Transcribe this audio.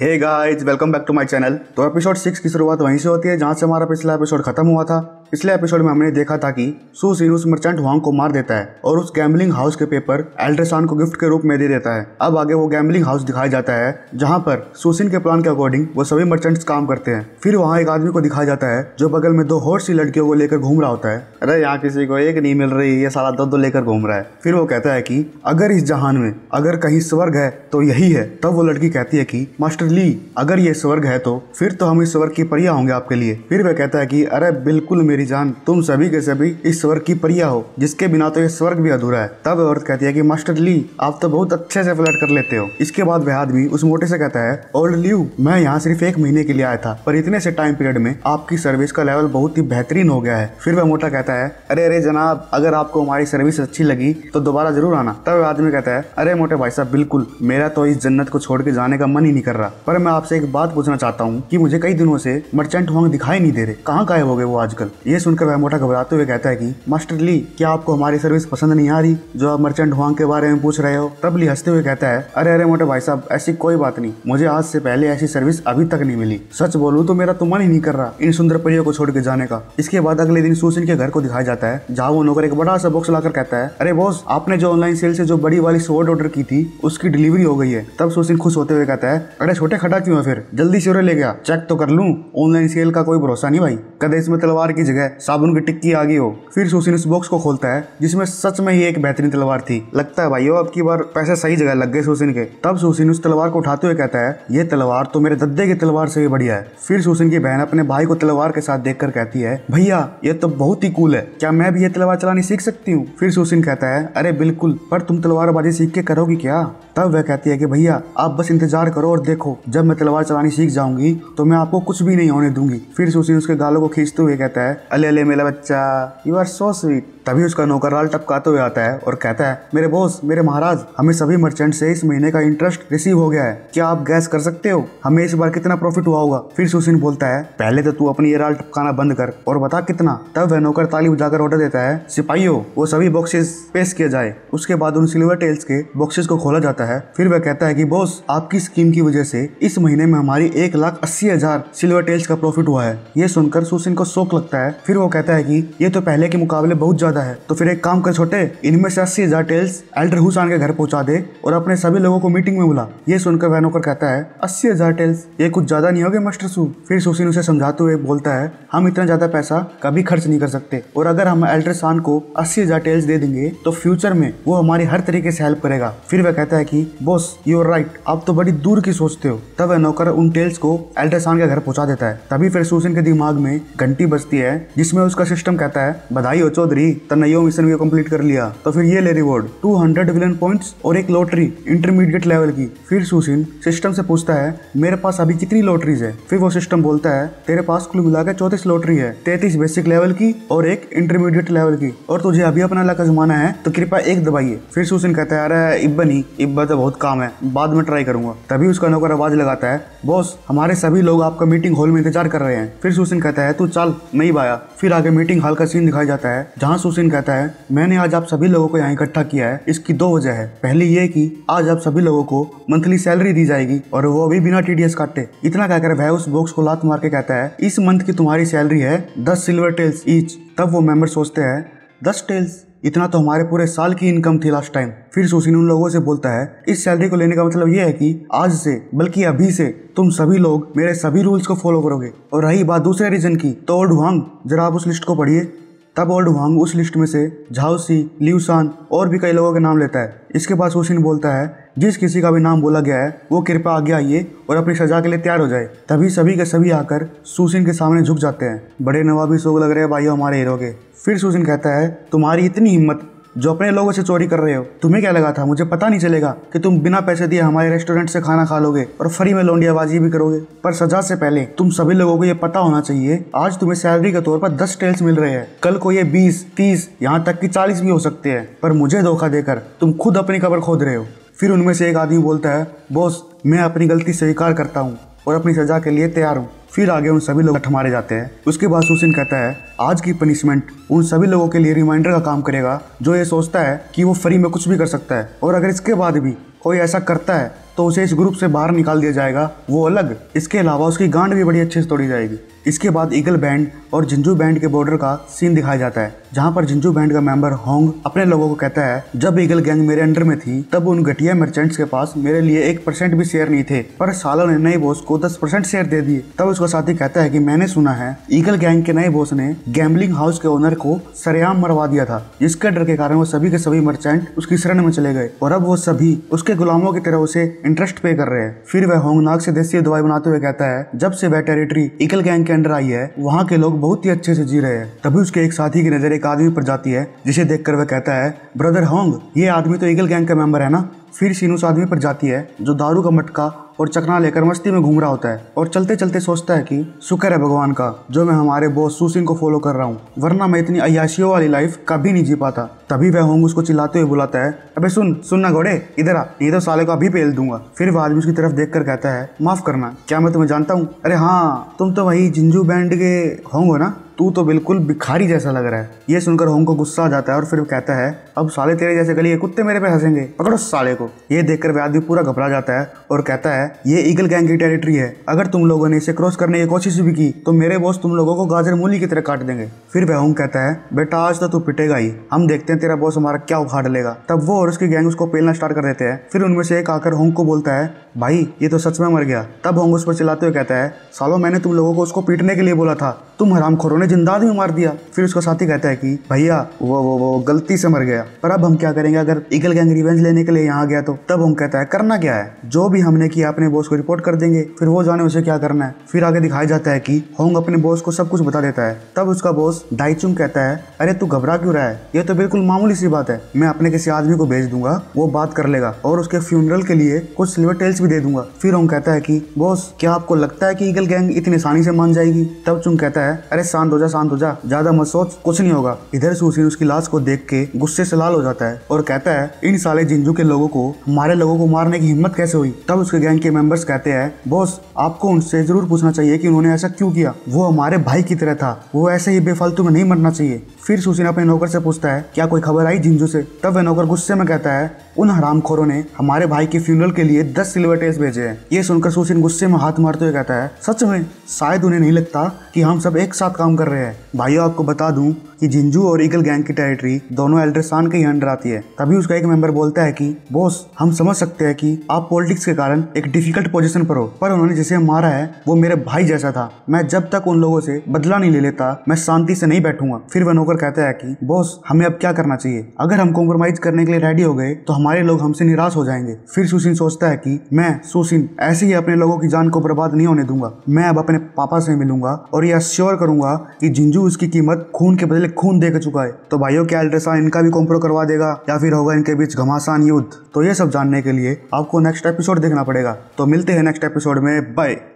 Hey guys, welcome back to my channel. तो episode 6 की शुरुआत वहीं से होती है जहां से हमारा पिछला एपिसोड खत्म हुआ था। पिछले एपिसोड में हमने देखा था कि सू सिन उस मर्चेंट वांग को मार देता है और उस गैम्बलिंग हाउस के पेपर एल्ड्रेसान को गिफ्ट के रूप में दे देता है। अब आगे वो गैम्बलिंग हाउस दिखाया जाता है जहां पर सू सिन के प्लान के अकॉर्डिंग वो सभी मर्चेंट्स काम करते हैं। फिर वहाँ एक आदमी को दिखाया जाता है जो बगल में 2 हॉट सी लड़कियों को लेकर घूम रहा होता है। अरे यहाँ किसी को एक नहीं मिल रही, ये साला 2 लेकर घूम रहा है। फिर वो कहता है कि अगर इस जहान में अगर कहीं स्वर्ग है तो यही है। तब वो लड़की कहती है कि मास्टर ली, अगर ये स्वर्ग है तो फिर तो हम इस स्वर्ग की परियां होंगे आपके लिए। फिर वह कहता है कि अरे बिल्कुल मेरी जान, तुम सभी के सभी इस स्वर्ग की परियां हो, जिसके बिना तो ये स्वर्ग भी अधूरा है। तब औरत कहती है कि मास्टर ली, आप तो बहुत अच्छे से फ्लर्ट कर लेते हो। इसके बाद वह आदमी उस मोटे से कहता है, ओल्ड ल्यू, मैं यहाँ सिर्फ 1 महीने के लिए आया था, पर इतने से टाइम पीरियड में आपकी सर्विस का लेवल बहुत ही बेहतरीन हो गया है। फिर वह मोटा कहता है, अरे अरे जनाब, अगर आपको हमारी सर्विस अच्छी लगी तो दोबारा जरूर आना। तब वह आदमी कहता है, अरे मोटे भाई साहब, बिल्कुल, मेरा तो इस जन्नत को छोड़ के जाने का मन ही नहीं कर रहा, पर मैं आपसे एक बात पूछना चाहता हूँ कि मुझे कई दिनों से मर्चेंट वांग दिखाई नहीं दे रहे, कहाँ गायब हो गए वो आजकल। ये सुनकर वह मोटा घबराते हुए कहता है कि मास्टर ली, क्या आपको हमारी सर्विस पसंद नहीं आ रही जो आप मर्चेंट वांग के बारे में पूछ रहे हो? तब ली हंसते हुए कहता है, अरे अरे मोटे भाई साहब, ऐसी कोई बात नहीं, मुझे आज से पहले ऐसी सर्विस अभी तक नहीं मिली। सच बोलूं तो मेरा तो मन ही नहीं कर रहा इन सुंदर परियों को छोड़ के जाने का। इसके बाद अगले दिन सूसिन के घर को दिखाया जाता है जहाँ वो नौकर एक बड़ा सा बॉक्स लाकर कहता है, अरे बॉस, आपने जो ऑनलाइन सेल से जो बड़ी वाली स्वॉर्ड ऑर्डर की थी उसकी डिलीवरी हो गई है। तब सूसिन खुश होते हुए कहता है, अरे छोटे खड़ा क्यों है, फिर जल्दी से ले गया, चेक तो कर लूं। ऑनलाइन सेल का कोई भरोसा नहीं भाई, कदे इसमें तलवार की जगह साबुन की टिक्की आ गई हो। फिर सूसिन उस बॉक्स को खोलता है जिसमें सच में ही एक बेहतरीन तलवार थी। लगता है भाइयों अब की बार पैसे सही जगह लग गए सूसिन के। तब सूसिन उस तलवार को उठाते हुए कहता है, ये तलवार तो मेरे दद्दे की तलवार से भी बढ़िया है। फिर सूसिन की बहन अपने भाई को तलवार के साथ देखकर कहती है, भैया ये तो बहुत ही कूल है, क्या मैं भी ये तलवार चलानी सीख सकती हूँ? फिर सूसिन कहता है, अरे बिल्कुल, पर तुम तलवारबाजी सीख के करोगी क्या? तब वह कहती है कि भैया आप बस इंतजार करो और देखो, जब मैं तलवार चलानी सीख जाऊंगी तो मैं आपको कुछ भी नहीं होने दूंगी। फिर सूसिन उसके गालों को खींचते हुए कहता है, अले अले मेरा बच्चा, यू आर सो स्वीट। तभी उसका नौकर लाल टपकाते हुए आता है और कहता है, मेरे बॉस, मेरे महाराज, हमें सभी मर्चेंट से इस महीने का इंटरेस्ट रिसीव हो गया है, क्या आप गैस कर सकते हो हमें इस बार कितना प्रॉफिट हुआ होगा? फिर सूसिन बोलता है, पहले तो तू अपनी ये लाल टपकाना बंद कर और बता कितना। तब वह नौकर ताली बजाकर ऑर्डर देता है, सिपाहियों, वो सभी बॉक्सेस पेश किए जाए। उसके बाद उन सिल्वर टेल्स के बॉक्सेस को खोला जाता है। फिर वह कहता है कि बॉस, आपकी स्कीम की वजह से इस महीने में हमारी 1,80,000 सिल्वर टेल्स का प्रॉफिट हुआ है। ये सुनकर सूसिन को शौक लगता है। फिर वो कहता है कि ये तो पहले के मुकाबले बहुत ज्यादा है, तो फिर एक काम कर छोटे, इनमें से 80,000 टेल्स एल्डर हुसान के घर पहुंचा दे और अपने सभी लोगों को मीटिंग में बुला। ये सुनकर वह नौकर कहता है, 80,000 टेल्स, ये कुछ ज्यादा नहीं हो गए मास्टर सू? फिर सूसिन उसे समझाते हुए बोलता है, हम इतना ज्यादा पैसा कभी खर्च नहीं कर सकते, और अगर हम एल्डर सान को 80,000 टेल्स दे देंगे तो फ्यूचर में वो हमारी हर तरीके से हेल्प करेगा। फिर वह कहता है कि बॉस, यू आर राइट, आप तो बड़ी दूर की सोचते हो। तब वह नौकर उन टेल्स को एल्डर सान के घर पहुंचा देता है। तभी फिर सूसिन के दिमाग में घंटी बजती है जिसमें उसका सिस्टम कहता है, बधाई हो चौधरी, तन्नयो मिशन भी कंप्लीट कर लिया, तो फिर ये ले रिवॉर्ड 200 विलन पॉइंट्स और एक लॉटरी इंटरमीडिएट लेवल की। फिर सूसिन सिस्टम से पूछता है, मेरे पास अभी कितनी लॉटरीज है? फिर वो सिस्टम बोलता है, तेरे पास कुल मिलाकर 34 लॉटरी है, 33 बेसिक लेवल की और एक इंटरमीडिएट लेवल की, और तुझे अभी अपना लक आजमाना है तो कृपया एक दबाइए। फिर सूसिन कहता है, अरे इब्बा नहीं, इब्बा तो बहुत काम है, बाद में ट्राई करूंगा। तभी उसका नौकर आवाज लगाता है, बॉस, हमारे सभी लोग आपका मीटिंग हॉल में इंतजार कर रहे हैं। फिर सूसिन कहता है, तू चल, मैं ही बाया। फिर आगे मीटिंग हॉल का सीन दिखाया जाता है जहाँ सूसिन कहता है, मैंने आज आप सभी लोगों को यहाँ इकट्ठा किया है, इसकी 2 वजह है। पहली ये कि आज आप सभी लोगों को मंथली सैलरी दी जाएगी और वो भी बिना टीडीएस काटे। इतना कहकर वह उस बॉक्स को लात मार के कहता है, इस मंथ की तुम्हारी सैलरी है 10 सिल्वर टेल्स ईच। तब वो मेंबर सोचते हैं, 10 टेल्स, इतना तो हमारे पूरे साल की इनकम थी लास्ट टाइम। फिर सूसिन उन लोगों से बोलता है, इस सैलरी को लेने का मतलब ये है कि आज से, बल्कि अभी से, तुम सभी लोग मेरे सभी रूल्स को फॉलो करोगे। और रही बात दूसरे रीजन की, तो ओल्ड वांग, जरा आप उस लिस्ट को पढ़िए। तब ओल्ड वांग उस लिस्ट में से झाओसी, ल्यूसान और भी कई लोगों के नाम लेता है। इसके बाद सूसिन बोलता है, जिस किसी का भी नाम बोला गया है वो कृपया आगे आइए और अपनी सजा के लिए तैयार हो जाए। तभी सभी के सभी आकर सूसिन के सामने झुक जाते हैं। बड़े नवाबी शौक लग रहे हैं भाइयों हमारे हीरो के। फिर सूसिन कहता है, तुम्हारी इतनी हिम्मत जो अपने लोगों से चोरी कर रहे हो, तुम्हें क्या लगा था मुझे पता नहीं चलेगा कि तुम बिना पैसे दिए हमारे रेस्टोरेंट से खाना खा लोगे और फ्री में लौंडियाबाजी भी करोगे? पर सजा से पहले तुम सभी लोगों को ये पता होना चाहिए, आज तुम्हें सैलरी के तौर पर 10 टेल्स मिल रहे हैं, कल को ये 20, 30, यहाँ तक कि 40 भी हो सकते हैं, पर मुझे धोखा देकर तुम खुद अपनी कब्र खोद रहे हो। फिर उनमें से एक आदमी बोलता है, बॉस, मैं अपनी गलती स्वीकार करता हूँ और अपनी सजा के लिए तैयार हूँ। फिर आगे उन सभी लोग मारे जाते हैं। उसके बाद सूसिन कहता है, आज की पनिशमेंट उन सभी लोगों के लिए रिमाइंडर का काम करेगा जो ये सोचता है कि वो फ्री में कुछ भी कर सकता है, और अगर इसके बाद भी कोई ऐसा करता है तो उसे इस ग्रुप से बाहर निकाल दिया जाएगा, वो अलग। इसके अलावा उसकी गांड भी बड़ी अच्छे से तोड़ी जाएगी। इसके बाद ईगल बैंड और जिंजू बैंड के बॉर्डर का सीन दिखाया जाता है, जहां पर जिंजू बैंड का मेंबर होंग अपने लोगों को कहता है, जब ईगल गैंग मेरे अंडर में थी तब उन घटिया मर्चेंट्स के पास मेरे लिए 1% भी शेयर नहीं थे, पर सालों ने नए बॉस को 10% शेयर दे दिए। तब उसका साथी कहता है कि मैंने सुना है ईगल गैंग के नए बॉस ने गैम्बलिंग हाउस के ओनर को सरेआम मरवा दिया था, जिसके डर के कारण वो सभी के सभी मर्चेंट उसकी शरण में चले गए और अब वो सभी उसके गुलामों की तरह उसे इंटरेस्ट पे कर रहे हैं। फिर वह होंग नाक से देसी दवाई बनाते हुए कहता है, जब से वह टेरिटरी ईगल गैंग के अंडर आई है वहाँ के लोग बहुत ही अच्छे से जी रहे हैं। तभी उसके एक साथी की नजर एक आदमी पर जाती है, जिसे देखकर वह कहता है, ब्रदर होंग, ये आदमी तो ईगल गैंग का मेंबर है ना। फिर सीन उस आदमी पर जाती है जो दारू का मटका और चकना लेकर मस्ती में घूम रहा होता है और चलते चलते सोचता है कि शुक्र है भगवान का जो मैं हमारे बॉस सुसिन को फॉलो कर रहा हूँ, वरना मैं इतनी अय्याशियों वाली लाइफ कभी नहीं जी पाता। तभी वह होंग उसको चिल्लाते हुए बुलाता है, अबे सुन ना घोड़े, इधर आ, नहीं तो साले को अभी पेल दूंगा। फिर वह आदमी उसकी तरफ देखकर कहता है, माफ करना, क्या मैं तुम्हें जानता हूँ? अरे हाँ, तुम तो वही जिंजू बैंड के होंग हो ना, तू तो बिल्कुल भिखारी जैसा लग रहा है। ये सुनकर होंग को गुस्सा आ जाता है और फिर कहता है, अब साले तेरे जैसे गली के कुत्ते मेरे पे हंसेंगे, पकड़ो साले को। ये देखकर वह आदमी पूरा घबरा जाता है और कहता है, ये ईगल गैंग की टेरिटरी है, अगर तुम लोगों ने इसे क्रॉस करने की कोशिश भी की तो मेरे बॉस तुम लोगों को गाजर मूली की तरह काट देंगे। फिर वह होंग कहता है, बेटा आज तो तू पिटेगा ही, हम देखते हैं तेरा बॉस हमारा क्या उखाड़ लेगा। तब वो और उसकी गैंग उसको पेलना स्टार्ट कर देते हैं। फिर उनमें से एक आकर होंग को बोलता है, भाई ये तो सच में मर गया। तब होंग उस पर चिल्लाते हुए कहता है, सालो मैंने तुम लोगों को उसको पीटने के लिए बोला था, तुम हरामखोरों ने जिंदा आदमी मार दिया। फिर उसका साथी कहता है कि भैया वो गलती से मर गया, पर अब हम क्या करेंगे, अगर ईगल गैंग रिवेंज लेने के लिए यहाँ गया तो। तब होंग कहता है, करना क्या है, जो भी हमने किया अपने बॉस को रिपोर्ट कर देंगे, फिर वो जाने उसे क्या करना है। फिर आगे दिखाया जाता है कि होंग अपने बॉस को सब कुछ बता देता है। तब उसका बॉस डाइचुंग कहता है, अरे तू घबरा क्यों रहा है, ये तो बिल्कुल मामूली सी बात है, मैं अपने किसी आदमी को भेज दूंगा, वो बात कर लेगा और उसके फ्यूनरल के लिए कुछ सिल्वर टेल्स भी दे दूंगा। फिर होंग कहता है कि बॉस क्या आपको लगता है कि ईगल गैंग इतनी आसानी से मान जाएगी? तब चुंग कहता है, अरे शांत हो जा, ज्यादा मत सोच, कुछ नहीं होगा। इधर सुसिन उसकी लाश को देख के गुस्से से लाल हो जाता है और कहता है, इन साले जिंजू के लोगों को हमारे लोगों को मारने की हिम्मत कैसे हुई? तब उसके गैंग के मेंबर्स कहते हैं, बॉस आपको उनसे जरूर पूछना चाहिए कि उन्होंने ऐसा क्यों किया, वो हमारे भाई की तरह था, वो ऐसे ही बेफालतू में नहीं मरना चाहिए। फिर सुसिन अपने नौकर से पूछता है, क्या कोई खबर आई जिंजू से? तब वह नौकर गुस्से में कहता है, उन हरामखोरों ने हमारे भाई के फ्यूनरल के लिए 10 सिल्वर टेल्स भेजे हैं। ये सुनकर सुसिन गुस्से में हाथ मारते हुए कहता है, सच में? शायद उन्हें नहीं लगता कि हम सब एक साथ काम कर रहे हैं। भाइयों आपको बता दूं कि जिंजू और ईगल गैंग की टेरिटरी दोनों एल्ड्रेसान के ही अंडर आती है। तभी उसका एक मेंबर बोलता है कि बॉस हम समझ सकते हैं कि आप पॉलिटिक्स के कारण एक डिफिकल्ट पोजीशन पर हो, पर उन्होंने जिसे मारा है वो मेरे भाई जैसा था, मैं जब तक उन लोगों से बदला नहीं ले लेता मैं शांति से नहीं बैठूंगा। फिर वह नौकर कहता है कि बॉस हमें अब क्या करना चाहिए, अगर हम कॉम्प्रोमाइज करने के लिए रेडी हो गए तो हमारे लोग हमसे निराश हो जाएंगे। फिर सुसिन सोचता है कि मैं सुसिन ऐसे ही अपने लोगों की जान को बर्बाद नहीं होने दूंगा, मैं अब अपने पापा से मिलूंगा और यह श्योर करूंगा कि जिंजू उसकी कीमत खून के बदले खून दे चुका है। तो भाइयों क्या एल्ड्रेसान इनका भी कॉम्प्रो करवा देगा या फिर होगा इनके बीच घमासान युद्ध? तो ये सब जानने के लिए आपको नेक्स्ट एपिसोड देखना पड़ेगा। तो मिलते हैं नेक्स्ट एपिसोड में, बाय।